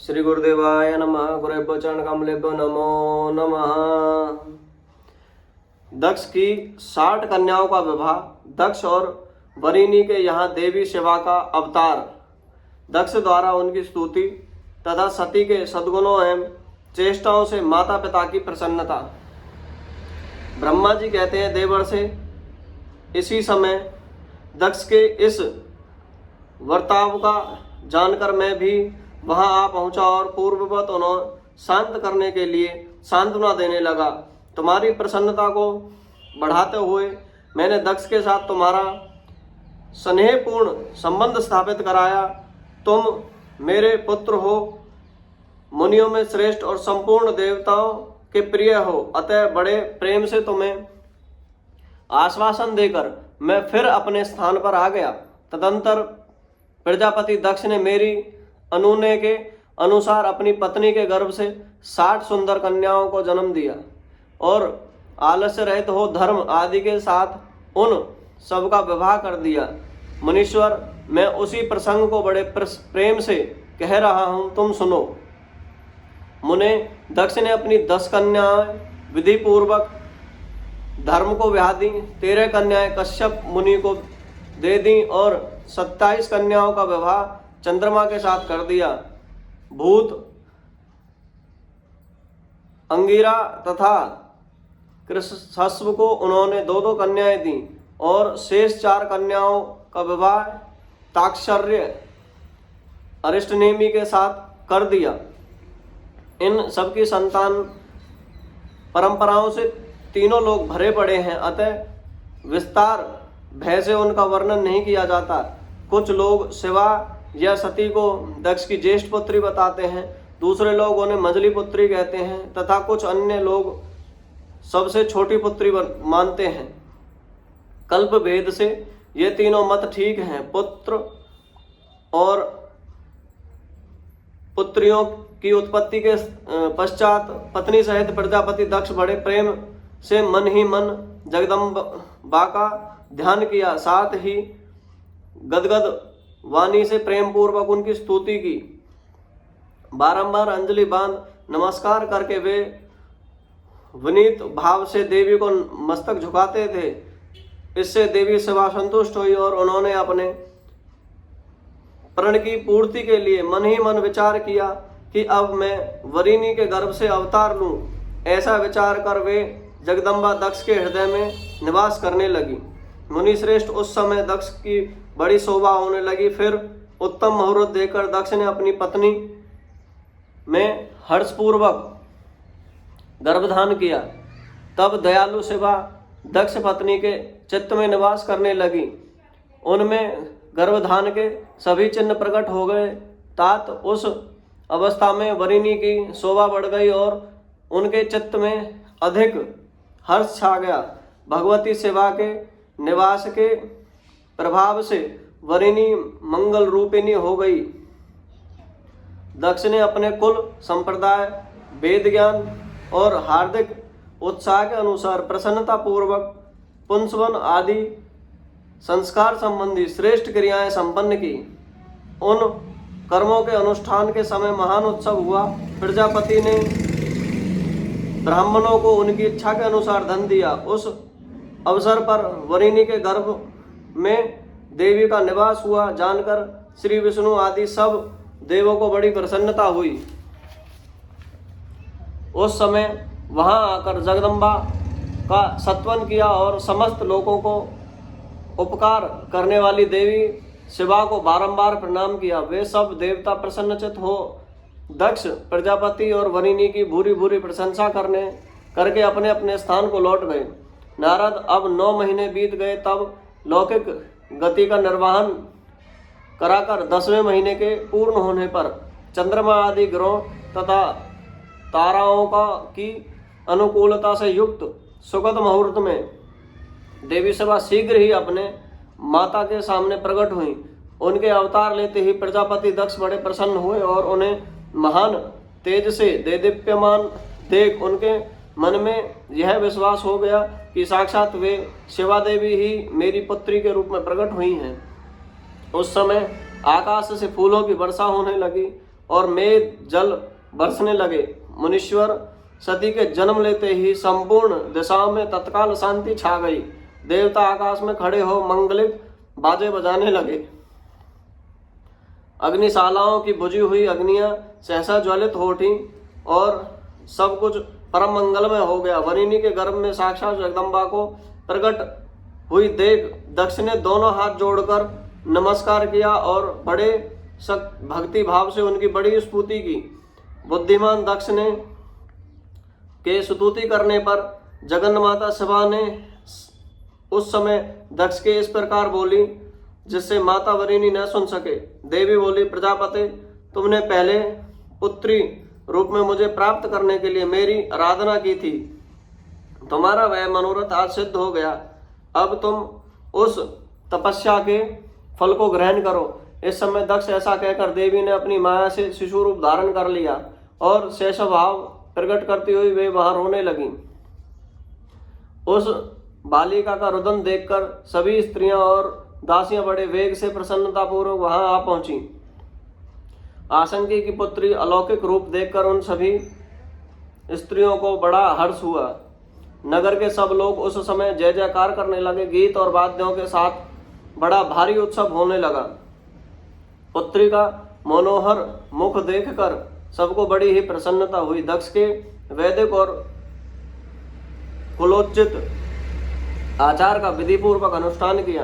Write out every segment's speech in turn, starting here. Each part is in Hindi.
श्री गुरुदेवाय नमः। गुरुभ्यो चरण कमलेभ्यो नमो नमः। दक्ष की 60 कन्याओं का विवाह। दक्ष और वरिणी के यहाँ देवी शिवा का अवतार। दक्ष द्वारा उनकी स्तुति तथा सती के सद्गुणों एवं चेष्टाओं से माता पिता की प्रसन्नता। ब्रह्मा जी कहते हैं देवर्षि इसी समय दक्ष के इस वर्ताव का जानकर मैं भी वहां आ पहुंचा और पूर्ववत उन्हें शांत करने के लिए सांत्वना देने लगा। तुम्हारी प्रसन्नता को बढ़ाते हुए मैंने दक्ष के साथ तुम्हारा स्नेहपूर्ण संबंध स्थापित कराया। तुम मेरे पुत्र हो, मुनियों में श्रेष्ठ और संपूर्ण देवताओं के प्रिय हो, अतः बड़े प्रेम से तुम्हें आश्वासन देकर मैं फिर अपने स्थान पर आ गया। तदंतर प्रजापति दक्ष ने मेरी अनुनय के अनुसार अपनी पत्नी के गर्भ से 60 सुंदर कन्याओं को जन्म दिया और आलस्य रहित हो धर्म आदि के साथ उन सबका विवाह कर दिया। मुनीश्वर, मैं उसी प्रसंग को बड़े प्रेम से कह रहा हूं, तुम सुनो। मुने, दक्ष ने अपनी 10 कन्याएं विधि पूर्वक धर्म को ब्याह दी, 13 कन्याएं कश्यप मुनि को दे दी और 27 कन्याओं का विवाह चंद्रमा के साथ कर दिया। भूत, अंगिरा तथा कृषस्व को उन्होंने 2-2 कन्याएं दी और शेष 4 कन्याओं का विवाह ताक्षर्य अरिष्टनेमी के साथ कर दिया। इन सबकी संतान परंपराओं से तीनों लोग भरे पड़े हैं, अतः विस्तार भय से उनका वर्णन नहीं किया जाता। कुछ लोग शिवा या सती को दक्ष की ज्येष्ठ पुत्री बताते हैं, दूसरे लोग उन्हें मंझली पुत्री कहते हैं तथा कुछ अन्य लोग सबसे छोटी पुत्री मानते हैं। कल्प भेद से ये तीनों मत ठीक हैं। पुत्र और पुत्रियों की उत्पत्ति के पश्चात पत्नी सहित प्रजापति दक्ष बड़े प्रेम से मन ही मन जगदम्बा का ध्यान किया, साथ ही गदगद वाणी से प्रेम पूर्वक उनकी स्तुति की। बारंबार अंजलि बांध नमस्कार करके वे विनीत भाव से देवी को मस्तक झुकाते थे। इससे देवी शिवा संतुष्ट हुई और उन्होंने अपने प्रण की पूर्ति के लिए मन ही मन विचार किया कि अब मैं वरिणी के गर्भ से अवतार लूं। ऐसा विचार कर वे जगदम्बा दक्ष के हृदय में निवास करने लगी। मुनि श्रेष्ठ, उस समय दक्ष की बड़ी शोभा होने लगी। फिर उत्तम मुहूर्त देखकर दक्ष ने अपनी पत्नी में हर्षपूर्वक गर्भधान किया। तब दयालु शिवा दक्ष पत्नी के चित्त में निवास करने लगी। उनमें गर्भधान के सभी चिन्ह प्रकट हो गए। तात उस अवस्था में वरिणी की शोभा बढ़ गई और उनके चित्त में अधिक हर्ष छा गया। भगवती शिवा के निवास के प्रभाव से वरिणी मंगल रूपिणी हो गई। दक्ष ने अपने कुल संप्रदाय, वेद ज्ञान और हार्दिक उत्साह के अनुसार प्रसन्नता पूर्वक पुंसवन आदि संस्कार संबंधी श्रेष्ठ क्रियाएं संपन्न की। उन कर्मों के अनुष्ठान के समय महान उत्सव हुआ। प्रजापति ने ब्राह्मणों को उनकी इच्छा के अनुसार धन दिया। उस अवसर पर वरिणी के गर्भ में देवी का निवास हुआ जानकर श्री विष्णु आदि सब देवों को बड़ी प्रसन्नता हुई। उस समय वहां आकर जगदम्बा का सत्वन किया और समस्त लोगों को उपकार करने वाली देवी शिवा को बारंबार प्रणाम किया। वे सब देवता प्रसन्नचित हो दक्ष, प्रजापति और वरिणी की भूरी भूरी प्रशंसा करके अपने अपने स्थान को लौट गए। नारद, अब 9 महीने बीत गए। तब लौकिक गति का निर्वहन कराकर 10वें महीने के पूर्ण होने पर चंद्रमा आदि ग्रहों तथा ताराओं की अनुकूलता से युक्त सुगत मुहूर्त में देवी शिवा शीघ्र ही अपने माता के सामने प्रकट हुई। उनके अवतार लेते ही प्रजापति दक्ष बड़े प्रसन्न हुए और उन्हें महान तेज से देदीप्यमान देख उनके मन में यह विश्वास हो गया कि साक्षात वे शिवा देवी ही मेरी पुत्री के रूप में प्रकट हुई हैं। उस समय आकाश से फूलों की वर्षा होने लगी और मेघ जल बरसने लगे। मुनीश्वर सती के जन्म लेते ही संपूर्ण दिशाओं में तत्काल शांति छा गई। देवता आकाश में खड़े हो मंगलिक बाजे बजाने लगे। अग्निशालाओं की बुझी हुई अग्नियां सहसा ज्वलित हो उठी और सब कुछ परम मंगलमय हो गया। वरिणी के गर्भ में साक्षात जगदम्बा को प्रकट हुई देख दक्ष ने दोनों हाथ जोड़कर नमस्कार किया और बड़े भक्ति भाव से उनकी बड़ी स्तुति की। बुद्धिमान दक्ष ने के स्तुति करने पर जगन्माता शिवा ने उस समय दक्ष के इस प्रकार बोली जिससे माता वरिणी न सुन सके। देवी बोली, प्रजापति, तुमने पहले पुत्री रूप में मुझे प्राप्त करने के लिए मेरी आराधना की थी। तुम्हारा वह मनोरथ आज सिद्ध हो गया। अब तुम उस तपस्या के फल को ग्रहण करो। इस समय दक्ष ऐसा कहकर देवी ने अपनी माया से शिशु रूप धारण कर लिया और शेष भाव प्रकट करती हुई वे वहां रोने लगी। उस बालिका का रुदन देखकर सभी स्त्रियां और दासियां बड़े वेग से प्रसन्नतापूर्वक वहां आ पहुंची। आशंकी की पुत्री अलौकिक रूप देखकर उन सभी स्त्रियों को बड़ा हर्ष हुआ। नगर के सब लोग उस समय जय जयकार करने लगे। गीत और वाद्यों के साथ बड़ा भारी उत्सव होने लगा। पुत्री का मनोहर मुख देखकर सबको बड़ी ही प्रसन्नता हुई। दक्ष के वैदिक और कुलोचित आचार का विधिपूर्वक अनुष्ठान किया।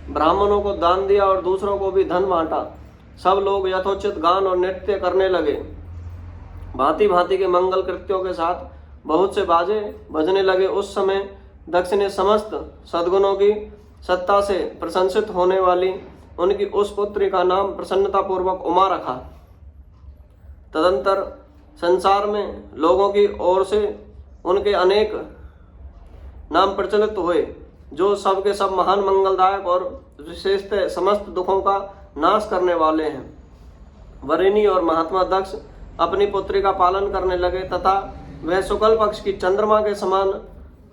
ब्राह्मणों को दान दिया और दूसरों को भी धन बांटा। सब लोग यथोचित गान और नृत्य करने लगे। भांति भांति के मंगल कृत्यों के साथ बहुत से बाजे बजने लगे। उस समय दक्ष ने समस्त सद्गुणों की सत्ता से प्रशंसित होने वाली उनकी उस पुत्री का नाम प्रसन्नतापूर्वक उमा रखा। तदंतर संसार में लोगों की ओर से उनके अनेक नाम प्रचलित हुए जो सब के सब महान मंगलदायक और विशेषतः समस्त दुखों का नाश करने वाले हैं। वरिणी और महात्मा दक्ष अपनी पुत्री का पालन करने लगे तथा वह शुक्ल पक्ष की चंद्रमा के समान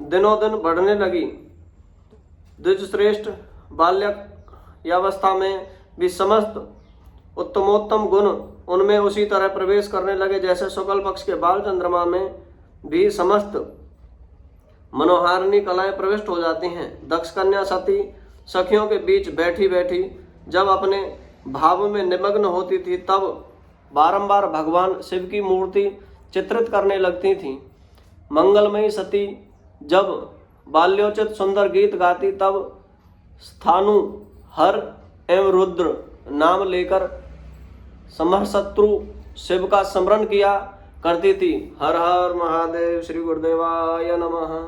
दिनों दिन बढ़ने लगी। द्विजश्रेष्ठ बाल्यावस्था में भी समस्त उत्तमोत्तम गुण उनमें उसी तरह प्रवेश करने लगे जैसे शुक्ल पक्ष के बाल चंद्रमा में भी समस्त मनोहारिणी कलाएं प्रविष्ट हो जाती हैं। दक्ष कन्या सती सखियों के बीच बैठी बैठी जब अपने भाव में निमग्न होती थी तब बारंबार भगवान शिव की मूर्ति चित्रित करने लगती थीं। मंगलमयी सती जब बाल्योचित सुंदर गीत गाती तब स्थानु हर एवं रुद्र नाम लेकर समरशत्रु शिव का स्मरण किया करती थी। हर हर महादेव। श्री गुरुदेवाय नमः।